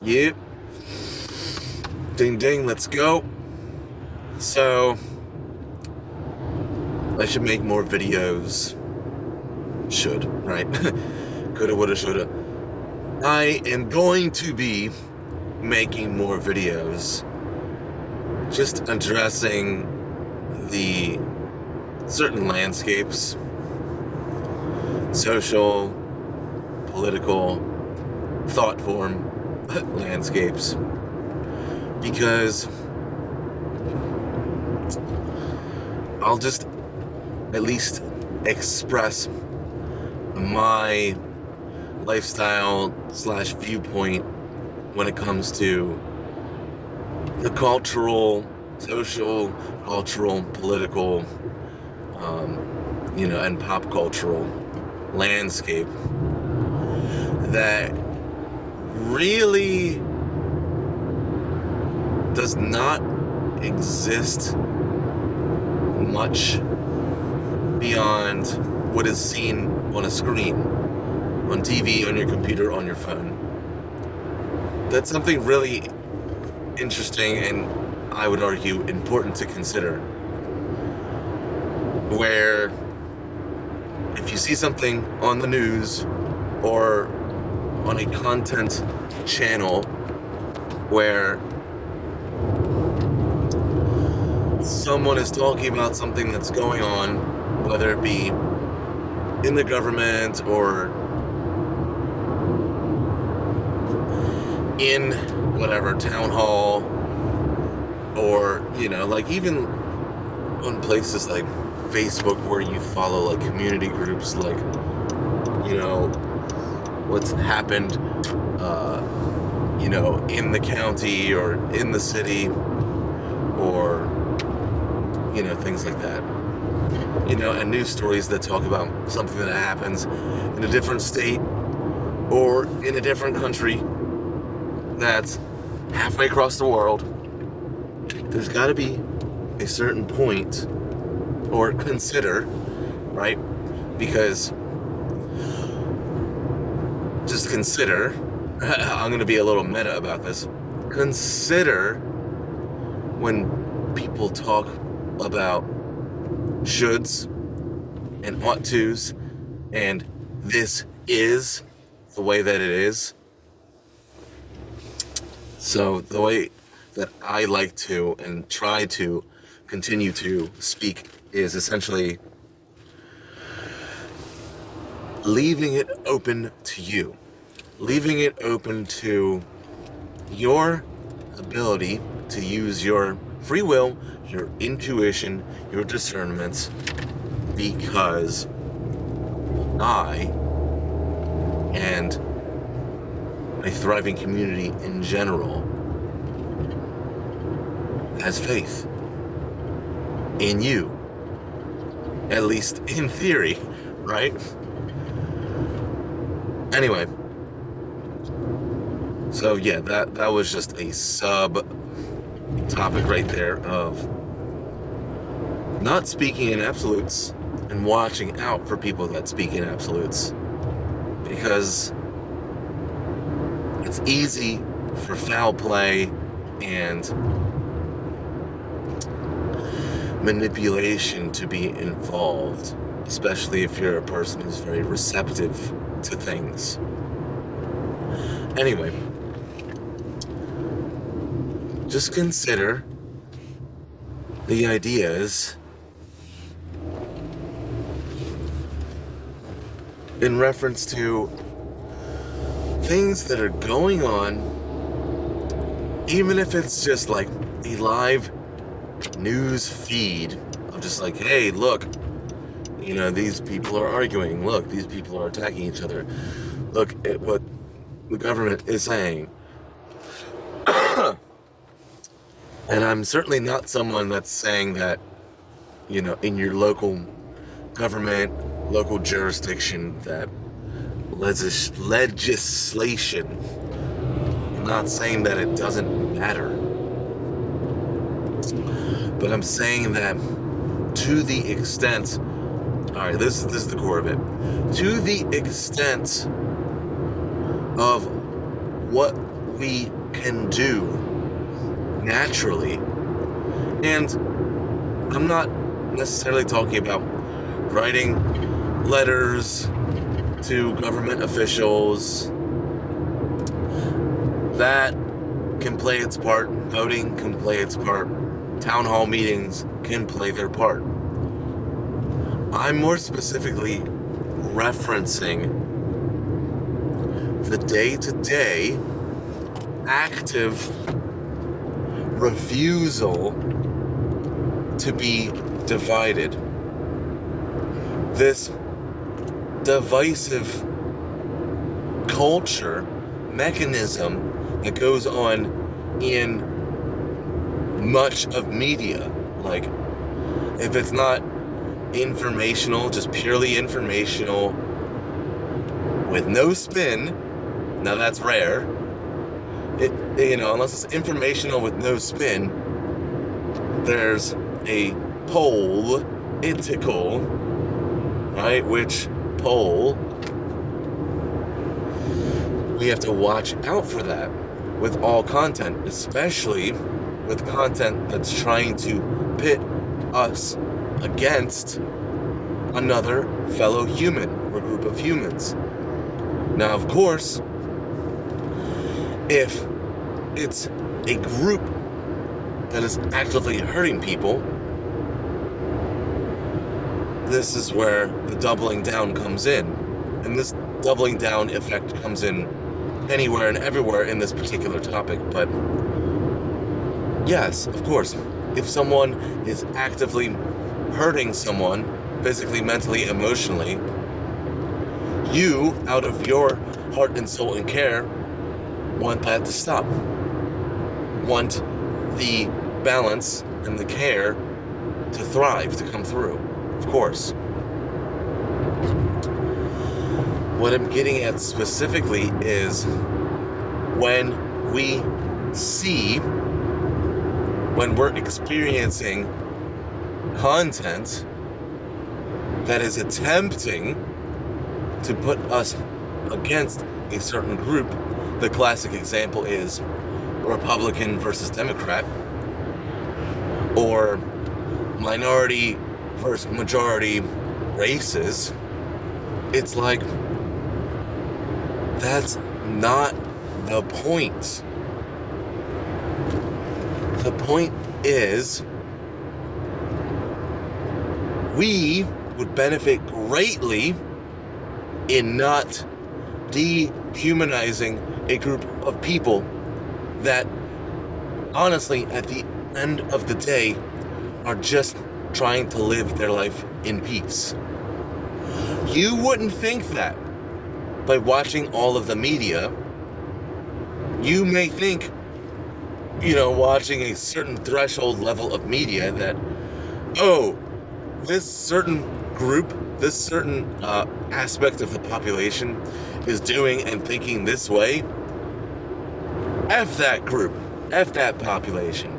Yep. Ding ding, let's go. So, I should make more videos. Should, right? Coulda, woulda, shoulda. I am going to be making more videos just addressing the certain landscapes, social, political, thought form landscapes, because I'll just at least express my lifestyle / viewpoint when it comes to the cultural, social, cultural, political, and pop cultural landscape that really does not exist much beyond what is seen on a screen, on TV, on your computer, on your phone. That's something really interesting and, I would argue, important to consider. Where if you see something on the news or on a content channel where someone is talking about something that's going on, whether it be in the government or in whatever town hall, or even on places like Facebook where you follow like community groups, like what's happened in the county or in the city, or things like that, and news stories that talk about something that happens in a different state or in a different country that's halfway across the world. There's got to be a certain point, or consider, right? Because just consider, I'm going to be a little meta about this. Consider when people talk about shoulds and ought tos and this is the way that it is. So the way that I like to and try to continue to speak is essentially leaving it open to you. Leaving it open to your ability to use your free will, your intuition, your discernment, because I and a thriving community in general has faith in you, at least in theory, right? Anyway, so yeah, that was just a sub topic right there of not speaking in absolutes and watching out for people that speak in absolutes, because it's easy for foul play and manipulation to be involved, especially if you're a person who's very receptive to things. Anyway, just consider the ideas in reference to things that are going on, even if it's just like a live news feed of just like, hey, look, these people are arguing, look, these people are attacking each other, look at what the government is saying. And I'm certainly not someone that's saying that, in your local government, local jurisdiction, that legislation, I'm not saying that it doesn't matter, but I'm saying that to the extent, alright, this is the core of it, to the extent of what we can do naturally. And I'm not necessarily talking about writing letters to government officials. That can play its part. Voting can play its part. Town hall meetings can play their part. I'm more specifically referencing the day-to-day active refusal to be divided. This divisive culture mechanism that goes on in much of media. Like, if it's not informational, just purely informational, with no spin, now that's rare. Unless it's informational with no spin, there's a political, right? Which pole? We have to watch out for that with all content, especially with content that's trying to pit us against another fellow human or group of humans. Now, of course, if it's a group that is actively hurting people, this is where the doubling down comes in. And this doubling down effect comes in anywhere and everywhere in this particular topic. But yes, of course, if someone is actively hurting someone, physically, mentally, emotionally, you, out of your heart and soul and care, want that to stop. Want the balance and the care to thrive, to come through, of course. What I'm getting at specifically is when we're experiencing content that is attempting to put us against a certain group. The classic example is Republican versus Democrat, or minority versus majority races. It's like, that's not the point. The point is, we would benefit greatly in not dehumanizing a group of people that, honestly, at the end of the day, are just trying to live their life in peace. You wouldn't think that by watching all of the media. You may think, watching a certain threshold level of media that, oh, this certain group, this certain aspect of the population is doing and thinking this way. F that group. F that population.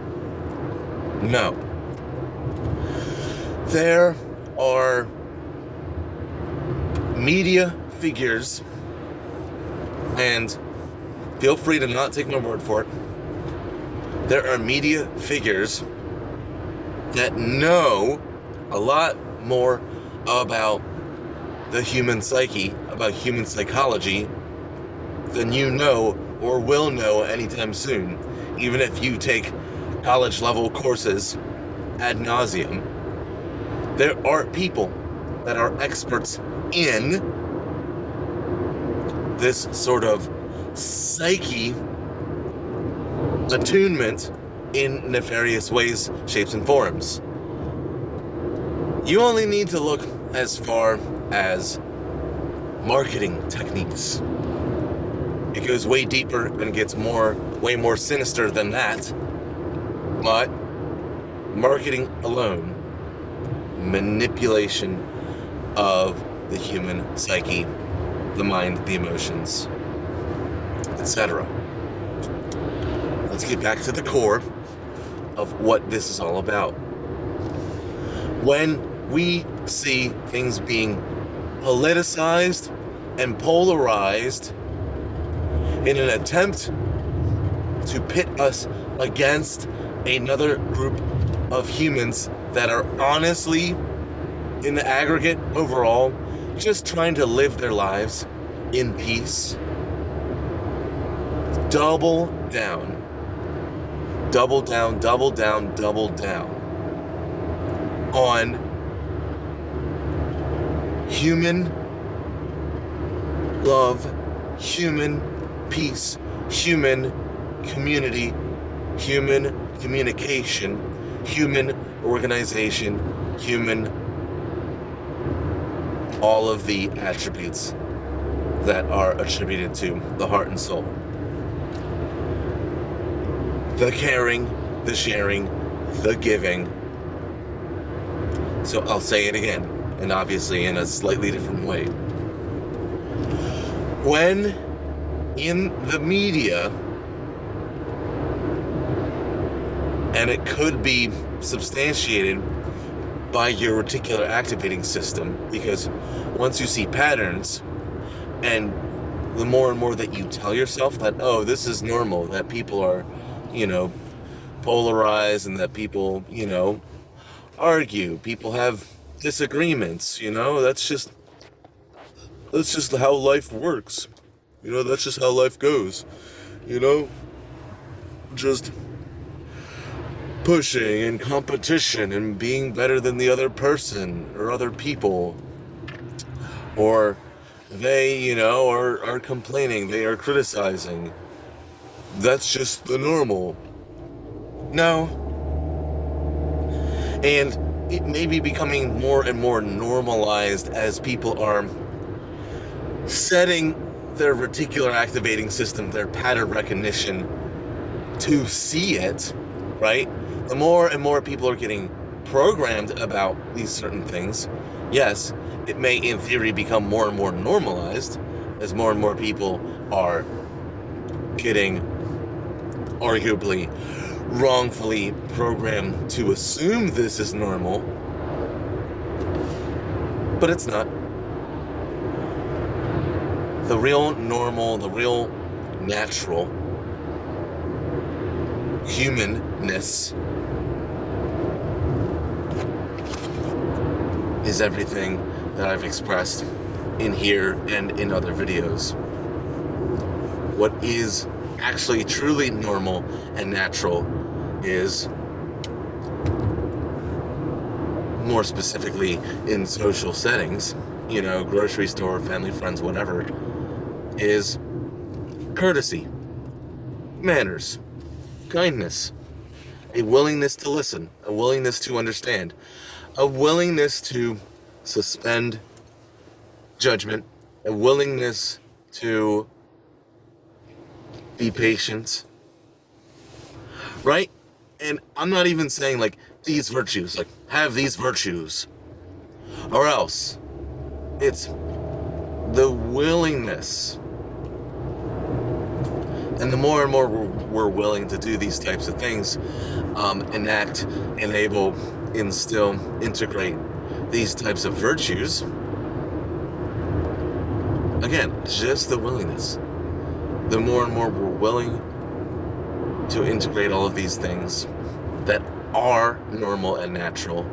No. There are media figures, and feel free to not take my word for it. There are media figures that know a lot more about the human psyche, about human psychology, than you know or will know anytime soon, even if you take college level courses ad nauseum. There are people that are experts in this sort of psyche attunement in nefarious ways, shapes, and forms. You only need to look as far as marketing techniques. It goes way deeper and gets way more sinister than that. But marketing alone, manipulation of the human psyche, the mind, the emotions, etc. Let's get back to the core of what this is all about. When we see things being politicized and polarized in an attempt to pit us against another group of humans that are honestly, in the aggregate, overall, just trying to live their lives in peace. Double down. Double down, double down, double down on human love, human peace, human community, human communication, human organization, human, all of the attributes that are attributed to the heart and soul. The caring, the sharing, the giving. So I'll say it again, and obviously in a slightly different way. When in the media, and it could be substantiated by your reticular activating system, because once you see patterns, and the more and more that you tell yourself that, oh, this is normal, that people are, polarized, and that people, argue, people have disagreements, that's just how life works, that's just how life goes, just pushing and competition and being better than the other person or other people, or they, are complaining, they are criticizing. That's just the normal. No. And it may be becoming more and more normalized as people are setting their reticular activating system, their pattern recognition, to see it, right? The more and more people are getting programmed about these certain things, yes, it may in theory become more and more normalized as more and more people are getting arguably wrongfully programmed to assume this is normal, but it's not. The real normal, the real natural humanness is everything that I've expressed in here and in other videos. What is actually truly normal and natural is, more specifically in social settings, grocery store, family, friends, whatever, is courtesy, manners, kindness, a willingness to listen, a willingness to understand, a willingness to suspend judgment, a willingness to be patient, right? And I'm not even saying like these virtues, like have these virtues, or else. It's the willingness. And the more and more we're willing to do these types of things, enact, enable, instill, integrate these types of virtues, again, just the willingness. The more and more we're willing to integrate all of these things that are normal and natural,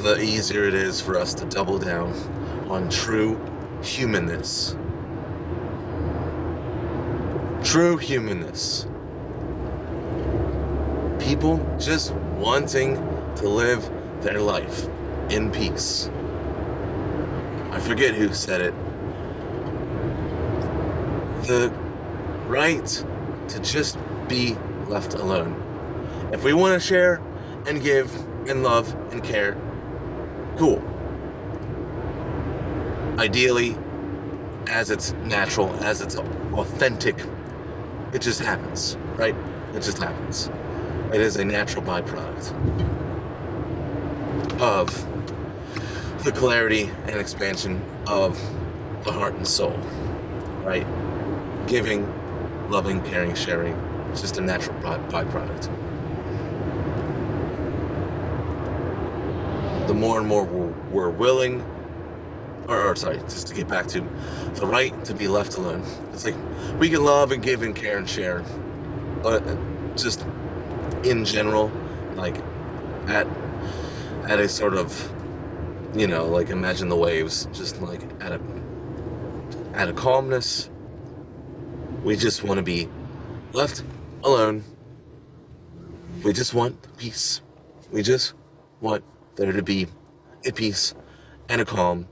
the easier it is for us to double down on true humanness. True humanness. People just wanting to live their life in peace. I forget who said it. The right to just be left alone. If we want to share and give and love and care, cool. Ideally, as it's natural, as it's authentic, it just happens, right? It just happens. It is a natural byproduct of the clarity and expansion of the heart and soul, right? Giving, loving, caring, sharing. It's just a natural byproduct. The more and more we're willing or sorry, just to get back to the right to be left alone. It's like we can love and give and care and share, but just in general, like at a sort of, like imagine the waves, just like at a calmness. We just want to be left alone. We just want peace. We just want there to be a peace and a calm.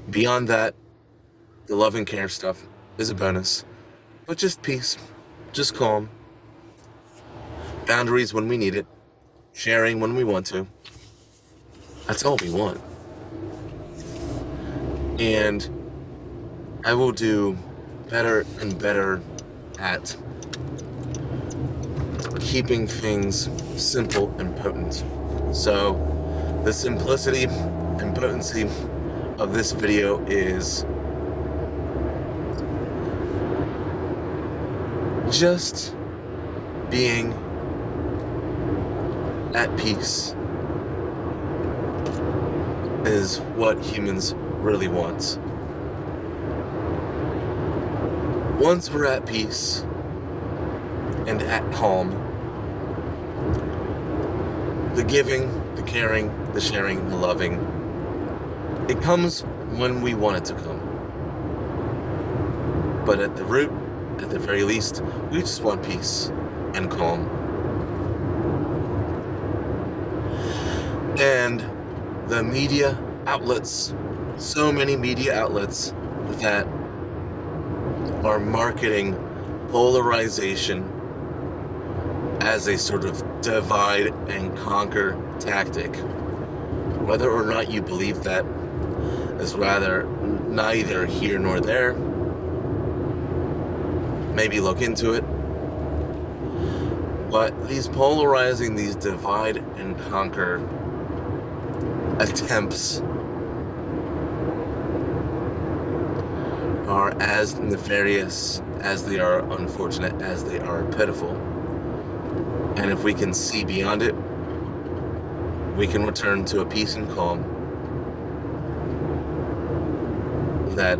Beyond that, the love and care stuff is a bonus. But just peace, just calm. Boundaries when we need it. Sharing when we want to. That's all we want. And I will do better and better at keeping things simple and potent. So the simplicity and potency of this video is just being at peace is what humans really want. Once we're at peace and at calm, the giving, the caring, the sharing, the loving, it comes when we want it to come. But at the root, at the very least, we just want peace and calm. And the media outlets, so many media outlets that are marketing polarization as a sort of divide and conquer tactic. Whether or not you believe that is rather neither here nor there. Maybe look into it. But these polarizing, these divide and conquer attempts are as nefarious as they are unfortunate, as they are pitiful. And if we can see beyond it, we can return to a peace and calm that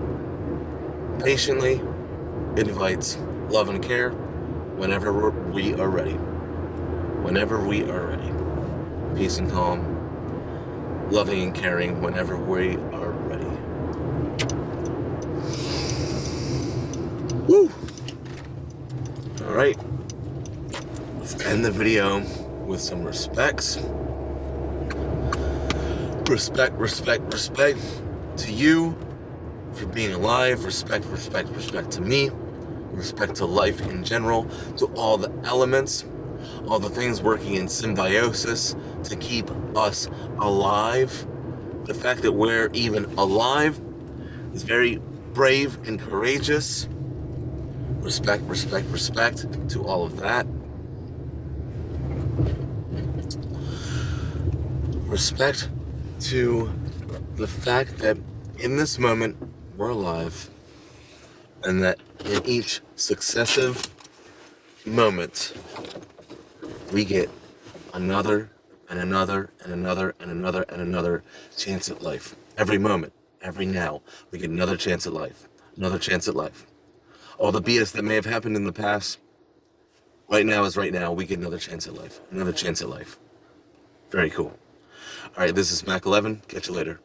patiently invites love and care whenever we are ready. Whenever we are ready. Peace and calm, loving and caring whenever we are ready. Woo! Alright. Let's end the video with some respects. Respect to you for being alive. Respect to me. Respect to life in general. To all the elements. All the things working in symbiosis to keep us alive. The fact that we're even alive is very brave and courageous. Respect to all of that. Respect to the fact that in this moment we're alive, and that in each successive moment we get another and another and another and another and another chance at life. Every moment, every now, we get another chance at life. Another chance at life. All the BS that may have happened in the past, right now is right now. We get another chance at life. Another chance at life. Very cool. All right, this is Mac 11. Catch you later.